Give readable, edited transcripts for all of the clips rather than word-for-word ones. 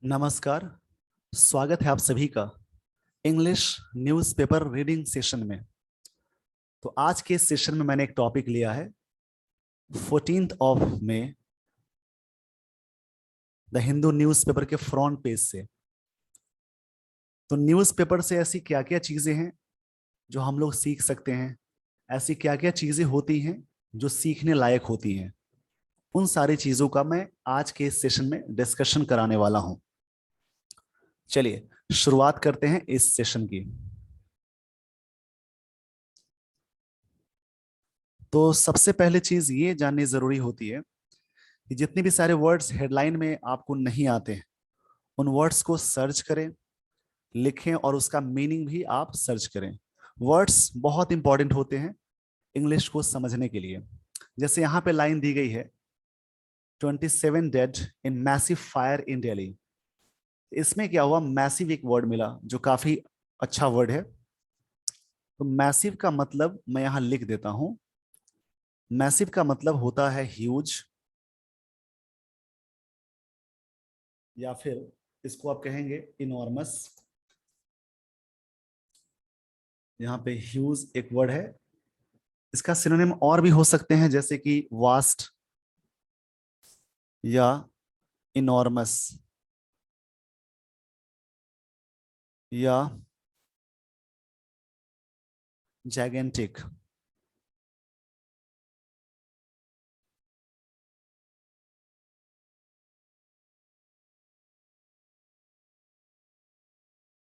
नमस्कार। स्वागत है आप सभी का इंग्लिश न्यूज़पेपर रीडिंग सेशन में। तो आज के इस सेशन में मैंने एक टॉपिक लिया है 14th of May the Hindu newspaper के फ्रंट पेज से। तो न्यूज़पेपर से ऐसी क्या क्या चीज़ें हैं जो हम लोग सीख सकते हैं, ऐसी क्या क्या चीज़ें होती हैं जो सीखने लायक होती हैं, उन सारी चीज़ों का मैं आज के इस सेशन में डिस्कशन कराने वाला हूं। चलिए शुरुआत करते हैं इस सेशन की। तो सबसे पहले चीज ये जाननी जरूरी होती है कि जितने भी सारे वर्ड्स हेडलाइन में आपको नहीं आते हैं उन वर्ड्स को सर्च करें, लिखें और उसका मीनिंग भी आप सर्च करें। वर्ड्स बहुत इंपॉर्टेंट होते हैं इंग्लिश को समझने के लिए। जैसे यहाँ पे लाइन दी गई है 27 dead in massive fire in Delhi. इसमें क्या हुआ, मैसिव एक वर्ड मिला जो काफी अच्छा वर्ड है। तो मैसिव का मतलब मैं यहां लिख देता हूं। मैसिव का मतलब होता है ह्यूज, या फिर इसको आप कहेंगे इनॉर्मस। यहाँ पे ह्यूज एक वर्ड है, इसका सिनोनिम और भी हो सकते हैं जैसे कि वास्ट या इनॉर्मस या जैगेंटिक।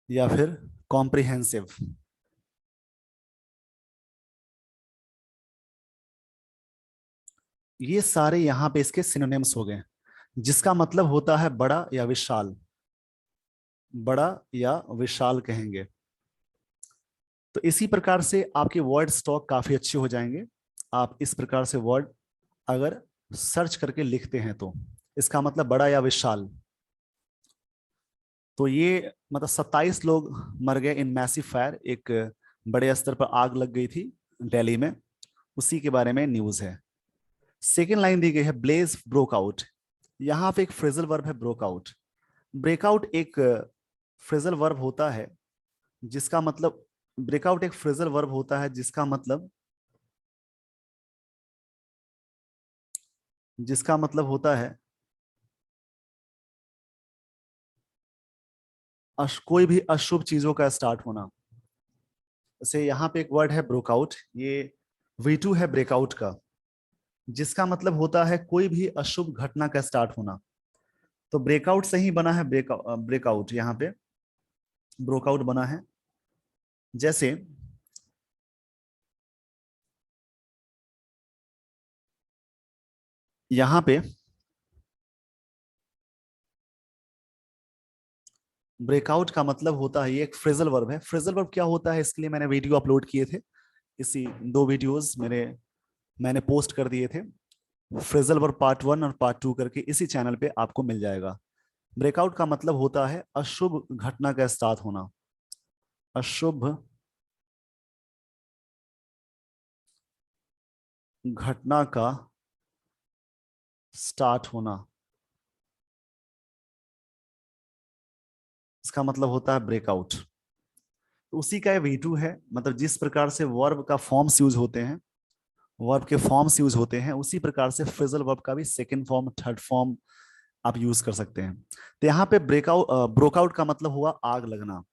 या फिर कॉम्प्रिहेंसिव। ये सारे यहां पे इसके सिनोनिम्स हो गए, जिसका मतलब होता है बड़ा या विशाल। बड़ा या विशाल कहेंगे। तो इसी प्रकार से आपके वर्ड स्टॉक काफी अच्छे हो जाएंगे। आप इस प्रकार से वर्ड अगर सर्च करके लिखते हैं तो इसका मतलब बड़ा या विशाल। तो ये मतलब 27 लोग मर गए इन मैसिव फायर। एक बड़े स्तर पर आग लग गई थी दिल्ली में, उसी के बारे में न्यूज है। सेकेंड लाइन दी गई है ब्लेज ब्रोक आउट। यहाँ पे एक फ्रेजल वर्ब है ब्रोक आउट। ब्रेकआउट एक फ्रेजल वर्ब होता है जिसका मतलब ब्रेकआउट एक फ्रेजल वर्ब होता है जिसका मतलब होता है कोई भी अशुभ चीजों का स्टार्ट होना। जैसे यहाँ पे एक वर्ड है ब्रोकआउट, ये V2 है ब्रेकआउट का, जिसका मतलब होता है कोई भी अशुभ घटना का स्टार्ट होना। तो ब्रेकआउट से ही बना है ब्रेकआउट, यहाँ पे ब्रोकआउट बना है। जैसे यहाँ पे ब्रेकआउट का मतलब होता है, ये एक फ्रेजल वर्ब है। फ्रेजल वर्ब क्या होता है इसके लिए मैंने वीडियो अपलोड किए थे, इसी 2 वीडियोस मैंने पोस्ट कर दिए थे। फ्रेजल वर्ब पार्ट 1 और पार्ट 2 करके इसी चैनल पे आपको मिल जाएगा। ब्रेकआउट का मतलब होता है अशुभ घटना का स्टार्ट होना। अशुभ घटना का स्टार्ट होना, इसका मतलब होता है ब्रेकआउट। तो उसी का V2 है। मतलब जिस प्रकार से वर्ब का फॉर्म्स यूज होते हैं, वर्ब के फॉर्म्स यूज होते हैं, उसी प्रकार से फ्रेजल वर्ब का भी सेकंड फॉर्म थर्ड फॉर्म आप यूज कर सकते हैं। तो यहाँ पे ब्रोकआउट का मतलब हुआ आग लगना।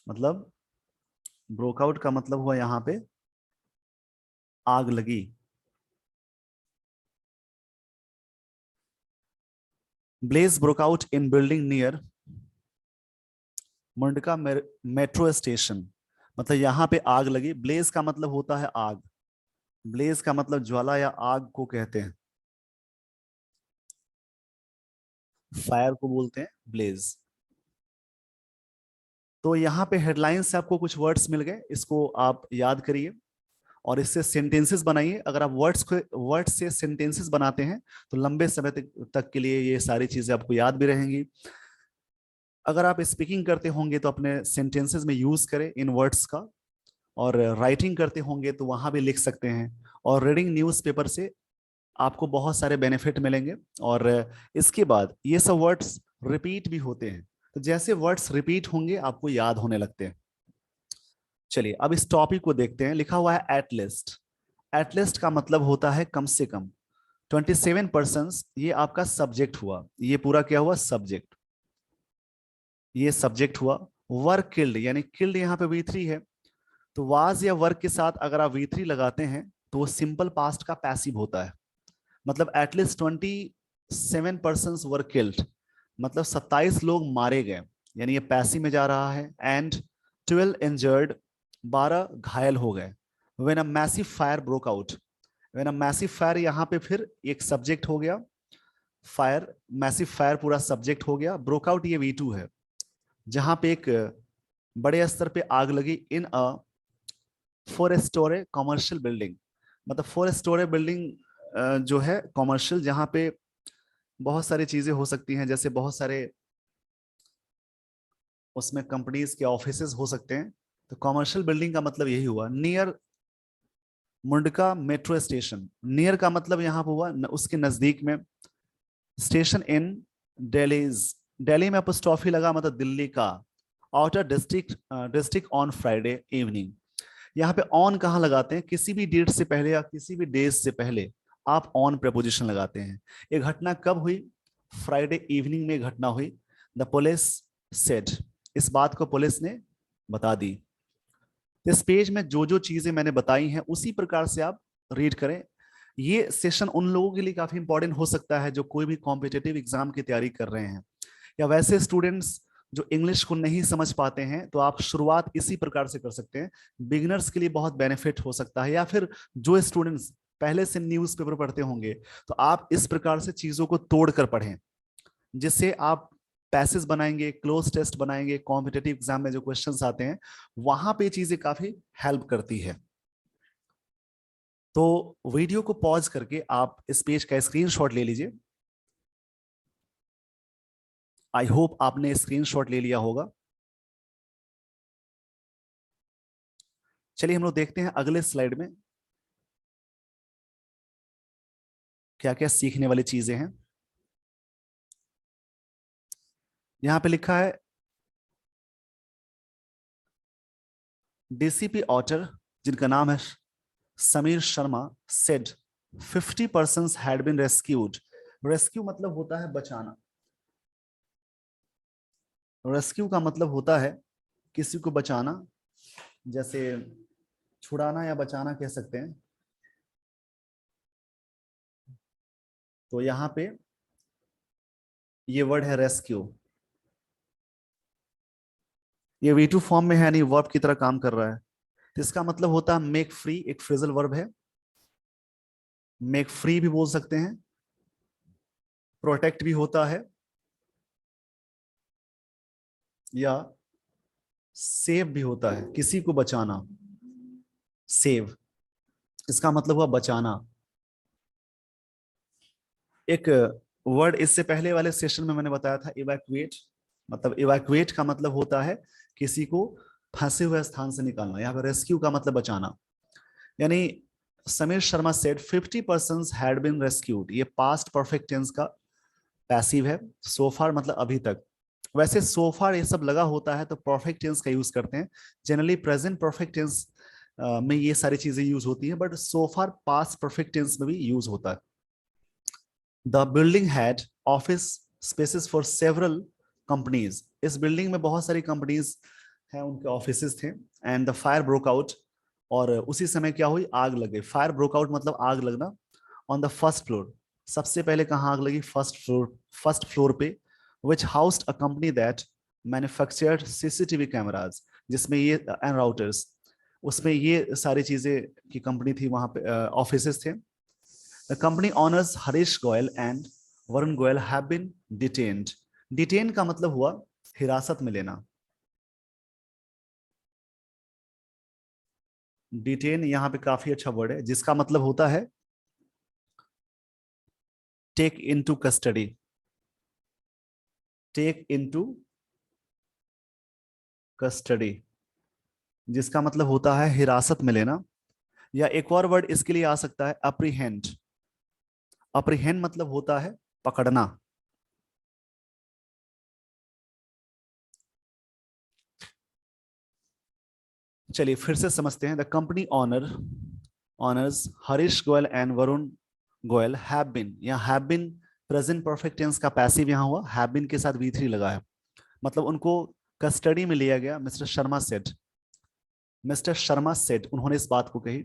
मतलब ब्रोकआउट का मतलब हुआ यहाँ पे आग लगी। Blaze broke out in building near Mundka metro station. मतलब यहाँ पे आग लगी। ब्लेज का मतलब होता है आग। ब्लेज का मतलब ज्वाला या आग को कहते हैं, फायर को बोलते हैं ब्लेज। तो यहाँ पे हेडलाइन से आपको कुछ वर्ड्स मिल गए, इसको आप याद करिए और इससे सेंटेंसेस बनाइए। अगर आप वर्ड्स से सेंटेंसेस बनाते हैं तो लंबे समय तक के लिए ये सारी चीजें आपको याद भी रहेंगी। अगर आप स्पीकिंग करते होंगे तो अपने सेंटेंसेस में यूज करें इन वर्ड्स का, और राइटिंग करते होंगे तो वहां भी लिख सकते हैं। और रीडिंग न्यूज़पेपर से आपको बहुत सारे बेनिफिट मिलेंगे। और इसके बाद ये सब वर्ड्स रिपीट भी होते हैं। तो जैसे वर्ड्स रिपीट होंगे आपको याद होने लगते हैं। चलिए अब इस टॉपिक को देखते हैं। लिखा हुआ है एटलिस्ट। एटलिस्ट का मतलब होता है कम से कम। 27%, ये आपका सब्जेक्ट हुआ। ये पूरा क्या हुआ? सब्जेक्ट। ये सब्जेक्ट हुआ। वर्क किल्ड, यानी किल्ड यहाँ पे V3 है। तो वाज या वर्क के साथ अगर आप V3 लगाते हैं तो वो सिंपल पास्ट का पैसिव होता है। मतलब एटलीस्ट 27% वर किल्ड, मतलब 27 लोग मारे गए, यानी ये पैसिव में जा रहा है। एंड 12 इंजर्ड, 12 घायल हो गए। When a massive fire broke out. When a massive fire, यहाँ पे फिर एक सब्जेक्ट हो गया। फायर, मैसिव फायर पूरा सब्जेक्ट हो गया। ब्रोकआउट ये V2 है। जहां पे एक बड़े स्तर पे आग लगी इन अ 4 स्टोरे कॉमर्शियल बिल्डिंग। मतलब 4 स्टोरे बिल्डिंग जो है कॉमर्शियल, जहां पे बहुत सारी चीजें हो सकती हैं, जैसे बहुत सारे उसमें कंपनीज के ऑफिसेज हो सकते हैं। तो कॉमर्शियल बिल्डिंग का मतलब यही हुआ। Near Mundka metro station. Near का मतलब यहाँ पर हुआ उसके नजदीक में। स्टेशन इन दिल्लीज, दिल्ली में अपोस्ट्रोफी लगा, मतलब दिल्ली का। Outer district, district on Friday evening. यहाँ पे ऑन कहाँ लगाते हैं? किसी भी डेट से पहले या किसी भी डेज से पहले आप ऑन प्रपोजिशन लगाते हैं। ये घटना कब हुई? फ्राइडे इवनिंग में घटना हुई। द पुलिस सेड, इस बात को पुलिस ने बता दी। इस पेज में जो जो चीजें मैंने बताई हैं उसी प्रकार से आप रीड करें। ये सेशन उन लोगों के लिए काफी इंपॉर्टेंट हो सकता है जो कोई भी कॉम्पिटेटिव एग्जाम की तैयारी कर रहे हैं, या वैसे स्टूडेंट्स जो इंग्लिश को नहीं समझ पाते हैं। तो आप शुरुआत इसी प्रकार से कर सकते हैं। बिगिनर्स के लिए बहुत बेनिफिट हो सकता है। या फिर जो स्टूडेंट्स पहले से न्यूज पेपर पढ़ते होंगे तो आप इस प्रकार से चीजों को तोड़ कर पढ़ें, जिससे आप पैसेज बनाएंगे, क्लोज टेस्ट बनाएंगे, कॉम्पिटेटिव एग्जाम में जो क्वेश्चंस आते हैं वहां पे चीजें काफी हेल्प करती है। तो वीडियो को पॉज करके आप इस पेज का स्क्रीनशॉट ले लीजिए। आई होप आपने स्क्रीनशॉट ले लिया होगा। चलिए हम लोग देखते हैं अगले स्लाइड में क्या क्या सीखने वाली चीजें हैं। यहां पे लिखा है डीसीपी ऑटर, जिनका नाम है Sameer Sharma, said 50% had been rescued. Rescue मतलब होता है बचाना। रेस्क्यू का मतलब होता है किसी को बचाना, जैसे छुड़ाना या बचाना कह सकते हैं। तो यहाँ पे ये वर्ड है रेस्क्यू। ये V2 फॉर्म में है, नहीं वर्ब की तरह काम कर रहा है। तो इसका मतलब होता है मेक फ्री, एक फ्रेजल वर्ब है। मेक फ्री भी बोल सकते हैं। प्रोटेक्ट भी होता है, या सेव भी होता है, किसी को बचाना। सेव, इसका मतलब हुआ बचाना। एक वर्ड इससे पहले वाले सेशन में मैंने बताया था, इवैक्यूएट। मतलब इवैक्यूएट का मतलब होता है किसी को फंसे हुए स्थान से निकालना। यहाँ पर रेस्क्यू का मतलब बचाना। यानी Sameer Sharma said 50% had been rescued, ये पास्ट परफेक्ट टेंस का पैसिव है। सोफार मतलब अभी तक। वैसे सोफार ये सब लगा होता है तो परफेक्ट टेंस का यूज करते हैं। जनरली प्रेजेंट परफेक्ट टेंस में ये सारी चीजें यूज होती है, but so far past perfect tense में भी यूज होता है। The building had office spaces for several companies. इस बिल्डिंग में बहुत सारी कंपनीज हैं, उनके ऑफिसेस थे। And the fire broke out, और उसी समय क्या हुई? आग लग गई। फायर ब्रोक आउट मतलब आग लगना। ऑन द फर्स्ट फ्लोर, सबसे पहले कहाँ आग लगी? First floor. फर्स्ट फ्लोर पे। Which housed a company that manufactured CCTV cameras, जिसमें ये एंड राउटर्स, उसमें ये सारी चीजें की कंपनी थी, वहां पे ऑफिसेस थे। The company owners Harish Goyal and Varun Goyal have been detained. Detain का मतलब हुआ हिरासत में लेना। डिटेन यहाँ पे काफी अच्छा वर्ड है, जिसका मतलब होता है take into custody. Take into custody, जिसका मतलब होता है हिरासत में लेना। या एक और वर्ड इसके लिए आ सकता है अप्रीहेंड। अप्रीहेंड मतलब होता है पकड़ना। चलिए फिर से समझते हैं। The company owners Harish Goyal and Varun Goyal have been, यहाँ have been present perfect tense का पैसिव यहाँ हुआ, हैव बीन के साथ V3 लगा है, मतलब उनको कस्टडी में लिया गया। मिस्टर शर्मा सेड, उन्होंने इस बात को कही।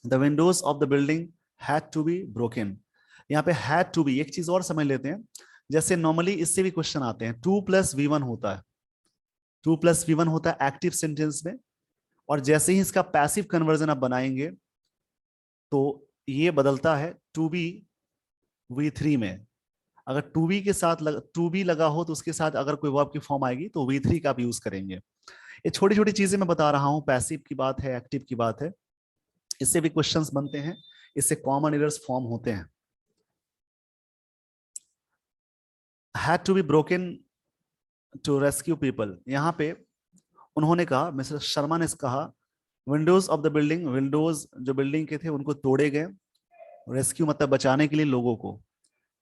The windows of the building had to be broken, यहाँ पे हैड टू बी, एक चीज और समझ लेते हैं। जैसे नॉर्मली इससे भी क्वेश्चन आते हैं, 2+V1 होता है, 2+V1 होता है एक्टिव सेंटेंस में, और जैसे ही इसका पैसिव कन्वर्जन आप बनाएंगे तो ये बदलता है टू बी V3 में। अगर टू बी लगा हो तो उसके साथ अगर कोई वर्ब की फॉर्म आएगी तो V3 का आप यूज करेंगे। ये छोटी छोटी चीजें मैं बता रहा हूं, पैसिव की बात है, एक्टिव की बात है, इससे भी क्वेश्चंस बनते हैं, इससे कॉमन एरर्स फॉर्म होते हैं। Had to be broken to rescue people, यहाँ पे उन्होंने कहा, मिस्टर शर्मा ने कहा, windows of the building, windows जो बिल्डिंग के थे उनको तोड़े गए, रेस्क्यू मतलब बचाने के लिए लोगों को।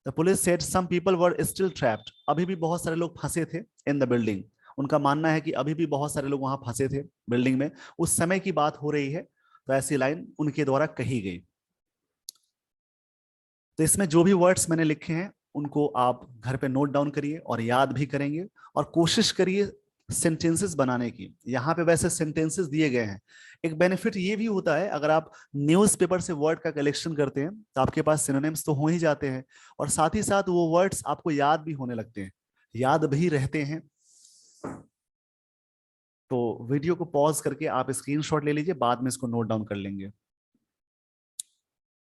The police said some people were still trapped, अभी भी बहुत सारे लोग फंसे थे इन द बिल्डिंग, उनका मानना है कि अभी भी बहुत सारे लोग वहां फंसे थे बिल्डिंग में, उस समय की बात हो रही है, तो ऐसी लाइन उनके द्वारा कही गई। तो इसमें जो भी वर्ड्स मैंने लिखे हैं उनको आप घर पे नोट डाउन करिए और याद भी करेंगे, और कोशिश करिए सेंटेंसेस बनाने की। यहाँ पे वैसे सेंटेंसेस दिए गए हैं। एक बेनिफिट ये भी होता है, अगर आप न्यूज़पेपर से वर्ड का कलेक्शन करते हैं तो आपके पास सिनोनिम्स तो हो ही जाते हैं, और साथ ही साथ वो वर्ड्स आपको याद भी होने लगते हैं, याद भी रहते हैं। तो वीडियो को पॉज करके आप स्क्रीनशॉट ले लीजिए, बाद में इसको नोट डाउन कर लेंगे।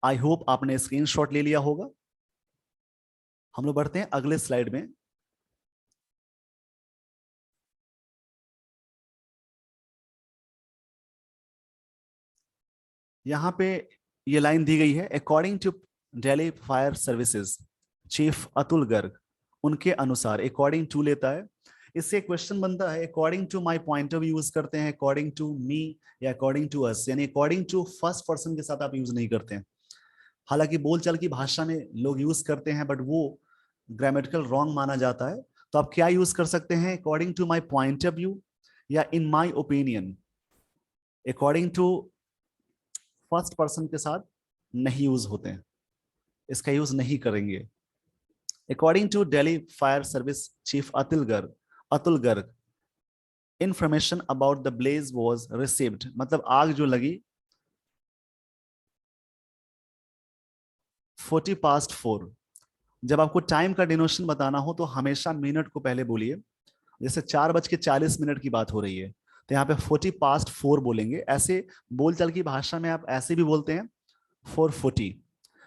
आई होप आपने स्क्रीनशॉट ले लिया होगा। हम लोग बढ़ते हैं अगले स्लाइड में। यहां पे ये लाइन दी गई है, according to Delhi fire services chief Atul Garg, उनके अनुसार, अकॉर्डिंग टू लेता है, इससे क्वेश्चन बनता है, according to my point of view use करते हैं, अकॉर्डिंग टू मी या अकॉर्डिंग टू अस, यानी अकॉर्डिंग टू फर्स्ट पर्सन के साथ आप यूज नहीं करते हैं। हालांकि बोलचाल की भाषा में लोग यूज करते हैं, बट वो ग्रामेटिकल रॉन्ग माना जाता है। तो आप क्या यूज कर सकते हैं, according to my point of view या in my opinion. According to first person के साथ नहीं यूज होते हैं, इसका यूज नहीं करेंगे। According to Delhi fire service chief Atul Garg information about the blaze was received, मतलब आग जो लगी 4:40। जब आपको टाइम का डिनोशन बताना हो तो हमेशा मिनट को पहले बोलिए। जैसे 4:40 की बात हो रही है तो यहाँ पे 4:40 बोलेंगे। ऐसे बोलचाल की भाषा में आप ऐसे भी बोलते हैं 4:40,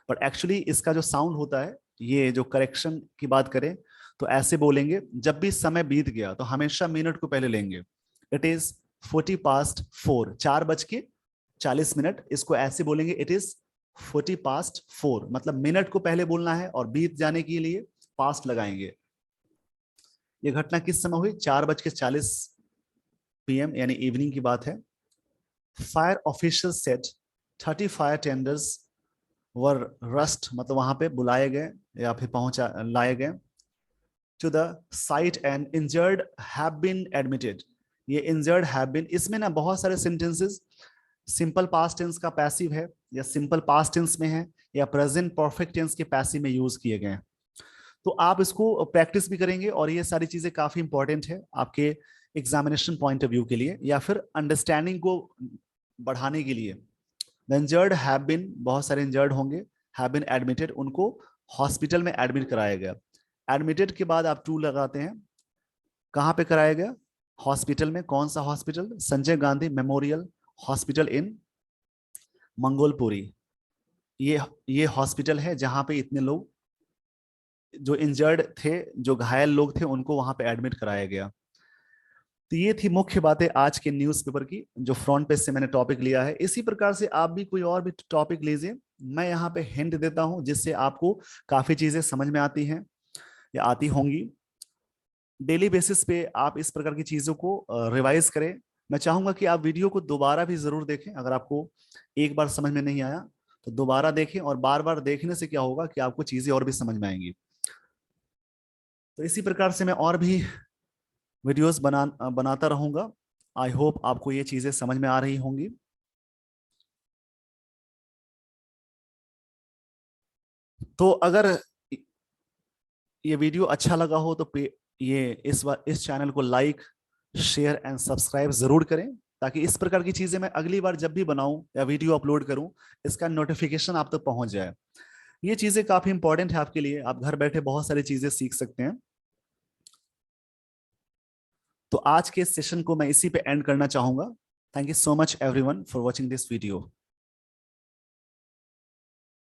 बट एक्चुअली इसका जो साउंड होता है, ये जो करेक्शन की बात करें तो ऐसे बोलेंगे, जब भी समय बीत गया तो हमेशा मिनट को पहले लेंगे। इट इज 4:40, 4:40, इसको ऐसे बोलेंगे, इट इज 4:40, मतलब मिनट को पहले बोलना है और बीत जाने के लिए पास्ट लगाएंगे। ये घटना किस समय हुई, 4:40 PM, यानी इवनिंग की बात है। Fire officials said 30 fire tenders were rushed, मतलब वहां पे बुलाए गए या फिर लाए गए। To the site and injured have been admitted, ये इंजर्ड हैव बीन, इसमें ना बहुत सारे सेंटेंसेस सिंपल पास्ट टेंस का पैसिव है, या सिंपल पास्ट टेंस में है, या प्रेजेंट परफेक्ट टेंस के पैसिव में यूज किए गए हैं। तो आप इसको प्रैक्टिस भी करेंगे, और ये सारी चीजें काफी इंपॉर्टेंट है आपके एग्जामिनेशन पॉइंट ऑफ व्यू के लिए, या फिर अंडरस्टैंडिंग को बढ़ाने के लिए। इंजर्ड हैव बीन, बहुत सारे इंजर्ड होंगे, हैव बीन एडमिटेड, उनको हॉस्पिटल में एडमिट कराया गया। एडमिटेड के बाद आप टू लगाते हैं, कहाँ पे कराया गया, हॉस्पिटल में। कौन सा hospital, Sanjay Gandhi memorial hospital in Mangolpuri, ये हॉस्पिटल है जहां पे इतने लोग जो इंजर्ड थे, जो घायल लोग थे, उनको वहां पे एडमिट कराया गया। तो ये थी मुख्य बातें आज के न्यूज़पेपर की, जो फ्रंट पेज से मैंने टॉपिक लिया है। इसी प्रकार से आप भी कोई और भी टॉपिक लीजिए, मैं यहाँ पे हिंट देता हूं जिससे आपको काफी चीजें समझ में आती हैं या आती होंगी। डेली बेसिस पे आप इस प्रकार की चीजों को रिवाइज करें। मैं चाहूंगा कि आप वीडियो को दोबारा भी जरूर देखें, अगर आपको एक बार समझ में नहीं आया तो दोबारा देखें, और बार बार देखने से क्या होगा कि आपको चीजें और भी समझ में आएंगी। तो इसी प्रकार से मैं और भी वीडियोस बनाता रहूंगा, आई होप आपको ये चीजें समझ में आ रही होंगी। तो अगर ये वीडियो अच्छा लगा हो तो ये इस चैनल को लाइक, शेयर एंड सब्सक्राइब जरूर करें, ताकि इस प्रकार की चीजें मैं अगली बार जब भी बनाऊं या वीडियो अपलोड करूं, इसका नोटिफिकेशन आप तक पहुंच जाए। ये चीजें काफी इंपॉर्टेंट है आपके लिए, आप घर बैठे बहुत सारी चीजें सीख सकते हैं। तो आज के सेशन को मैं इसी पे एंड करना चाहूंगा। Thank you so much everyone for watching this video.